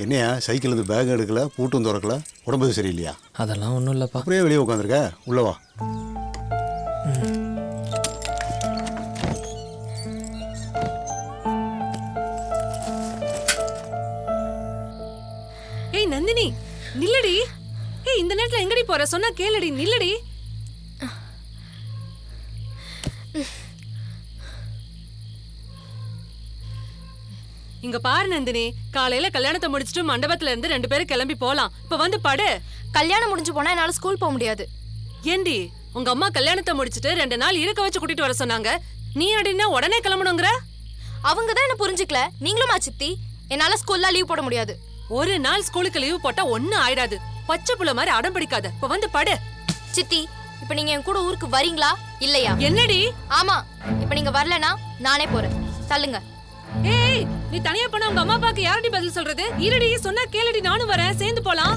என்னையா சைக்கிள் இருந்து பேக் எடுக்கல, பூட்டும் திறக்கல, உடம்பு சரியில்லையா? அதெல்லாம் ஒன்றும் இல்லைப்பா. அப்படியே வெளியே உட்காந்துருக்க, உள்ளவா. ஏய் நந்தினி, நில்லடி. ஏய் இந்த நேரத்துல எங்கடி போற? சொன்னா கேளுடி, நில்லடி. இங்க பாரு நந்தினி, காலையில கல்யாணத்தை முடிச்சிட்டு மண்டபத்துல இருந்து 2 பேரும் கிளம்பி போலாம். இப்ப வந்து படு. கல்யாணம் முடிஞ்சு போனா என்னால ஸ்கூல் போக முடியாது. ஏண்டி, உங்க அம்மா கல்யாணத்தை முடிச்சிட்டு 2 நாள் இருக்க வச்சு கூட்டிட்டு வர சொன்னாங்க. நீ அடினா உடனே கிளம்பணுங்கிற? அவங்க தான் என்ன புரிஞ்சுக்கல. நீங்களுமா சித்தி? என்னால ஸ்கூல்ல லீவ் போட முடியாது. ஒரு நாள் ஸ்கூலுக்கு லீவ் போட்டா ஒண்ணும் ஆயிடாது. பச்சை புள்ள மாதிரி அடம் பிடிக்காத. இப்ப வந்து படு. சித்தி, இப்ப நீங்க என் கூட ஊருக்கு வரீங்களா இல்லையா? என்னடி? ஆமா, இப்ப நீங்க வரலனா நானே போறேன். தள்ளுங்க. ஏய், நீ தனியா போனா உங்க அம்மா அப்பாக்கு யாரடி பதில் சொல்றது? இருடி, சொன்னா கேளுடி, நானும் வரேன், சேர்ந்து போலாம்.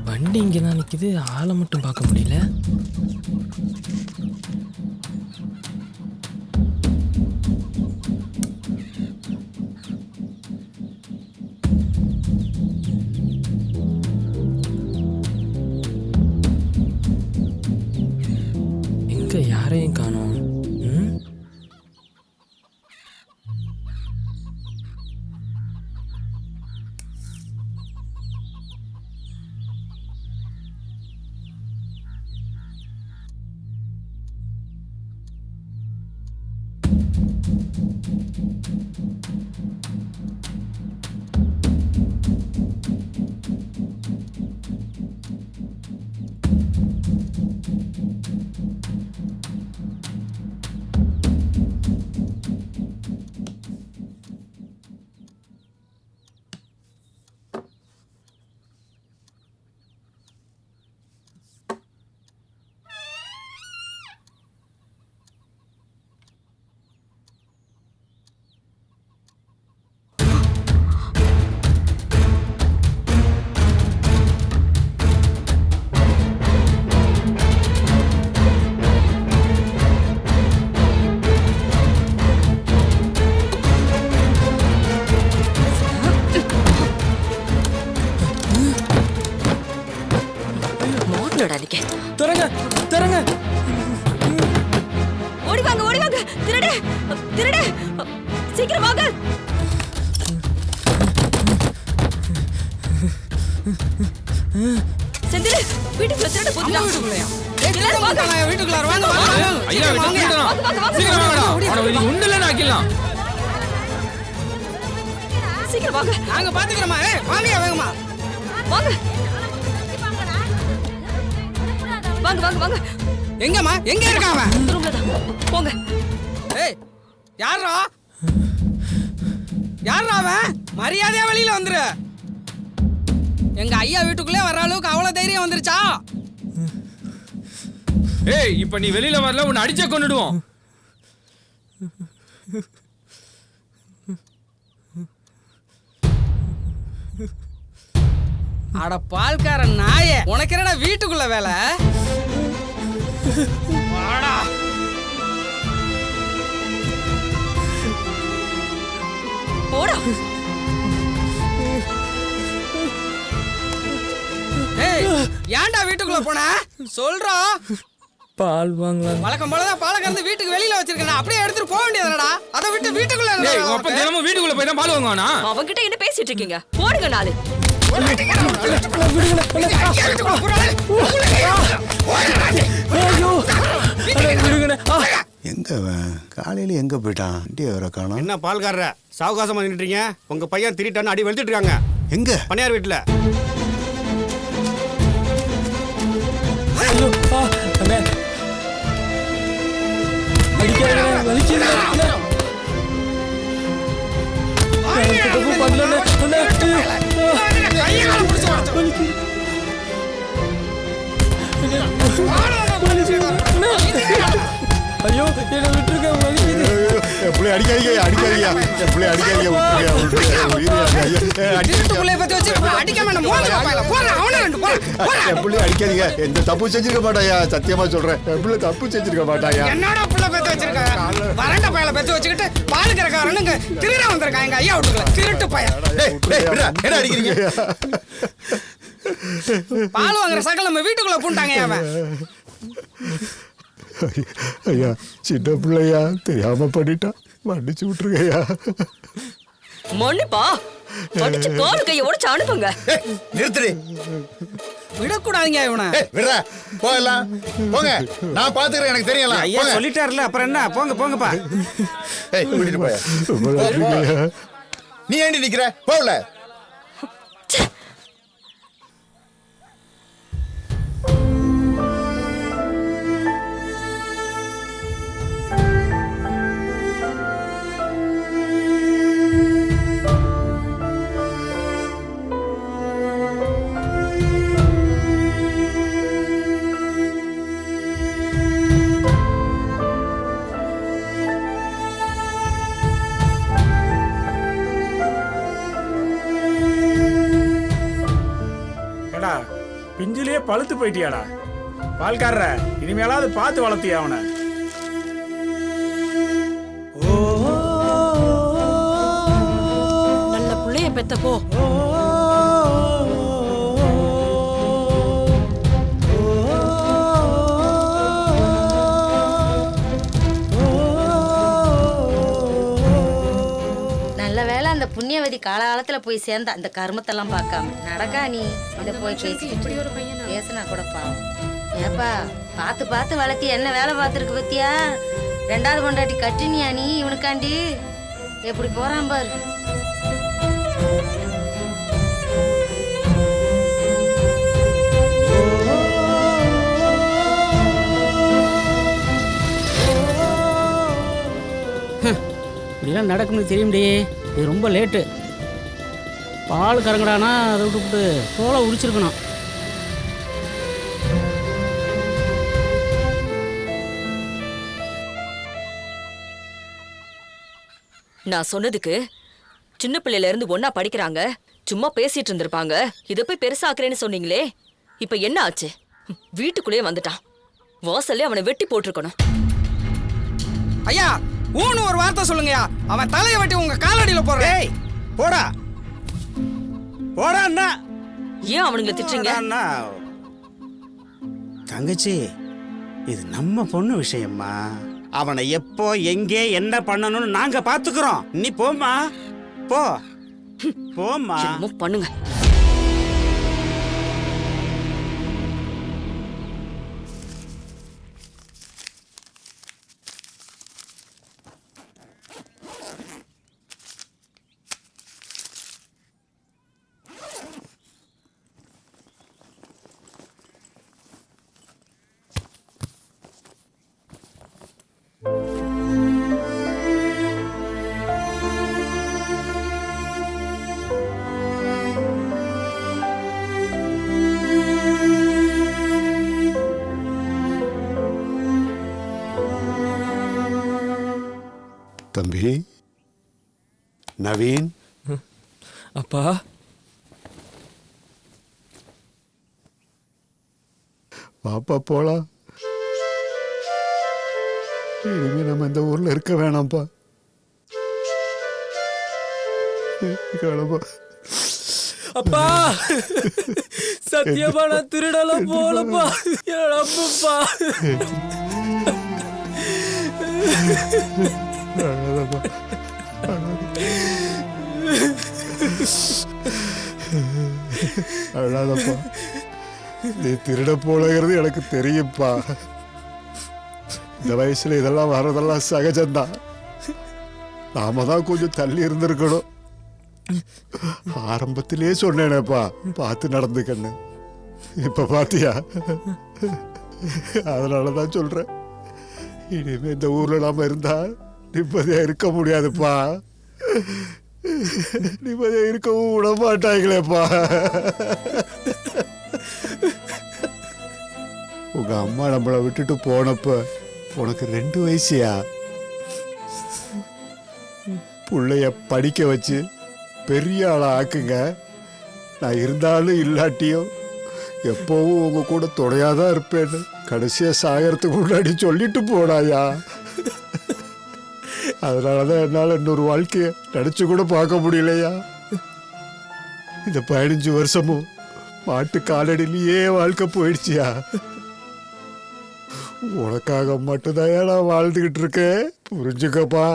வண்டி இங்கே தான் நிற்கிது, ஆளை மட்டும் பார்க்க முடியல. எங்க யாரையும் காணோம். திறங்க திறங்க, ஓடி வாங்க, ஓடி வாங்க. திருடு, திருடு, சீக்கிரம் வாங்க. செந்தில், வீட்டுக்குள்ள திருடு போகுது. வீட்டுக்குள்ளயா? எல்லாரும் வாங்க. வீட்டுக்குள்ள வாங்க வாங்க. ஐயா வீட்டுக்குள்ள சீக்கிரம் வாங்கடா. அவனை நீ உண்டல நாக்கிடலாம். சீக்கிரம் வாங்க. நாங்க பாத்துக்கறோமா. வாங்கயா வேகமா. வாங்க. வாங்க வாங்க வாங்க. எங்கம்மா? எங்க இருக்கான் அவன்? ரூம்ல தான். போங்க. ஏய், யாரா? யாரா அவன்? மரியாதையா வெளியில வந்துரு. எங்க ஐயா வீட்டுக்குள்ளே வர்ற அளவுக்கு அவ்வளவு தைரியம் வந்துருச்சா? ஏய், இப்ப நீ வெளியில வரல, உன்னை அடிச்சே கொன்னுடுவோம். அட பால்காரன் நாயே, உனக்கு என்னடா வீட்டுக்குள்ள வேலை? வாடா. போடா. ஏய், ஏன்டா வீட்டுக்குள்ள போன? சொல்றா. பால் வாங்கலாம். வழக்கம் போலதான் பாலை கறந்து வீட்டுக்கு வெளியில வச்சிருக்கேன். அப்படியே எடுத்துட்டு போக வேண்டியதுடா. அதை விட்டு வீட்டுக்குள்ள ஏய், அப்ப தினமும் வீட்டுக்குள்ள போய் தான் பால் வாங்குவானா? அவங்கிட்ட என்ன பேசிட்டு இருக்கீங்க? போடுங்க நாலு. எங்க அவன்? காலையில எங்க போயிட்டான்? வண்டியை வேற காணோம். என்ன பால்காரர சாவகாசமா நின்றுட்டீங்க? உங்க பையன் திருட்டான்னு அடி வெளுத்துட்டு இருக்காங்க. எங்க? பணியார் வீட்டுல. அண்ணே, அடிக்காதே, ஐயோ என்ன விட்டுருக்க வலிக்குது. எப்படி அடிக்காதீங்க அடிக்காதீங்க எப்படி அடிக்காதீங்க வீட்டுக்குள்ளே பத்தி வச்சு அடிக்காம என்ன மோதுங்க பாயல. போறா அவன ரெண்டு போறா. எப்படி அடிக்காதீங்க எந்த தப்பு செஞ்சிருக்க மாட்டாயா சத்தியமா சொல்றேன் எப்படி தப்பு செஞ்சிருக்க மாட்டாயா என்னோட புள்ள பெத்து வச்சிருக்க வரண்ட பயல பெத்து வச்சுக்கிட்டு பால் கறக்காரனுங்க திருட வந்திருக்கான் எங்க ஐயா வீட்டுக்குள்ள திருட்டு பைய. என்ன அடிக்கிறீங்க? பால் வாங்குற சகல நம்ம வீட்டுக்குள்ள பூண்டாங்க அவன். ஐயா சின்ன பிள்ளையா தெரியாம பண்ணிட்டா மன்னிச்சு விட்டுருங்கய்யா மன்னிப்பா படிச்சு கால் கைய உடைச்சு அனுப்புங்க. நிறுத்துறி. விடக்கூடாதீங்க இவனை. விடுறா போகலாம் போங்க. நான் பாத்துக்கிறேன் எனக்கு தெரியல. ஐயா சொல்லிட்டாருல அப்புறம் என்ன போங்க போங்கப்பா. கூட்டிட்டு போய. ரொம்ப நன்றிங்கய்யா. நீ ஏண்டி நிக்கிற போகல. பிஞ்சிலேயே பழுத்து போயிட்டியாடா பால்காரர. இனிமேலாவது பார்த்து வளர்த்தியா அவனை. நல்ல புள்ளைய பெத்தப்போ. நல்ல வேளை அந்த புண்ணியவதி காலகாலத்துல போய் சேர்ந்தா இந்த கர்மத்தெல்லாம் பார்க்காம. நடக்கா நீ இதை போய் பேசினா கூட பாவம். ஏப்பா பார்த்து பார்த்து வளர்த்தி என்ன வேலை பார்த்துருக்கு பத்தியா? ரெண்டாவது கொண்டாட்டி கட்டினியா நீ இவனுக்காண்டி? எப்படி போறான் பாரு. இப்படிலாம் நடக்கும்னு தெரியும்டி. இது ரொம்ப லேட்டு. பால் கறங்கடானா அதை விட்டுவிட்டு தோலை உரிச்சிருக்கணும். நான் சொன்னதுக்கு சின்ன பிள்ளையில இருந்து ஒன்னா படிக்கிறாங்க, சும்மா பேசிட்டு இருந்திருப்பாங்க. இதை போய் பெருசாக்குறேன்னு சொன்னீங்களே, இப்ப என்ன ஆச்சு? வீட்டுக்குள்ளேயே வந்துட்டான். வாசல்ல அவனை வெட்டி போட்டிருக்கணும். ஐயா ஊன்னு ஒரு வார்த்தை சொல்லுங்கயா. அவன் தலையை வெட்டி உங்க காலடியில போறேன். போடா போடா அண்ணா. ஏன் அவனுங்களை திட்டுறீங்க? தங்கச்சி இது நம்ம பொண்ணு விஷயம்மா. அவனை எப்போ எங்கே என்ன பண்ணணும்னு நாங்க பாத்துக்கிறோம். நீ போம்மா போ போம்மா. என்னமோ பண்ணுங்க. தம்பி நவீன். அப்பா பாப்பா போலாம். இனிமே நம்ம இந்த ஊர்ல இருக்க வேணாம்ப்பா. அப்பா சத்தியமா நான் திருடலாம் போலப்பா. அப்பப்பா அழாதப்பா. நீ திருட போலங்கிறது எனக்கு தெரியும்ப்பா. இந்த வயசுல இதெல்லாம் வர்றதெல்லாம் சகஜம்தான். நாம தான் கொஞ்சம் தள்ளி இருந்திருக்கணும். ஆரம்பத்திலே சொன்னேனேப்பா பார்த்து நடந்துக்கன்னு. இப்ப பாத்தியா? அதனாலதான் சொல்றேன், இனிமே இந்த ஊர்ல நாம இருந்தா நிம்மதியா இருக்க முடியாதுப்பா. நிம்மதியா இருக்கவும் விட மாட்டாங்களேப்பா. உங்க அம்மா நம்மளை விட்டுட்டு போனப்ப உனக்கு 2 வயசுயா. பிள்ளைய படிக்க வச்சு பெரிய ஆளா ஆக்குங்க. நான் இருந்தாலும் இல்லாட்டியும் எப்பவும் உங்க கூட துணையாதான் இருப்பேன்னு கடைசியா சாகறதுக்கு முன்னாடி சொல்லிட்டு போனாயா. அதனாலதான் என்னால இன்னொரு வாழ்க்கைய நினைச்சு கூட பார்க்க முடியலையா. இந்த 15 வருஷமும் மாட்டு காலடியிலேயே வாழ்க்கை போயிடுச்சியா. உனக்காக மட்டும்தான் நான் வாழ்ந்துகிட்டு இருக்கேன், புரிஞ்சுக்கப்பா.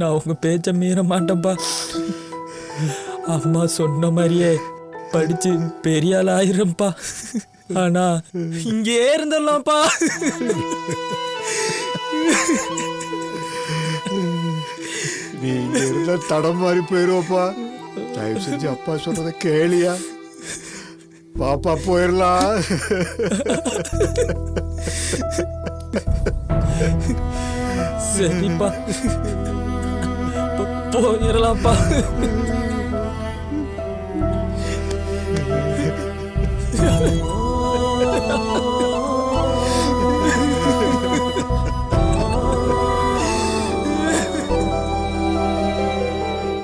நான் உங்க பேச்ச மீற மாட்டேன்ப்பா. அம்மா சொன்ன மாதிரியே படிச்சு பெரிய ஆள் ஆயிரம்பா. ஆனா இங்கே இருந்துடலாம்ப்பா. நீ இங்க இருந்தா தடம் மாதிரி போயிருவப்பா. தயவு செஞ்சு அப்பா சொல்றத கேளியா. பாப்பா போயிடலாம். சரிப்பா, போயிடலாம்ப்பா.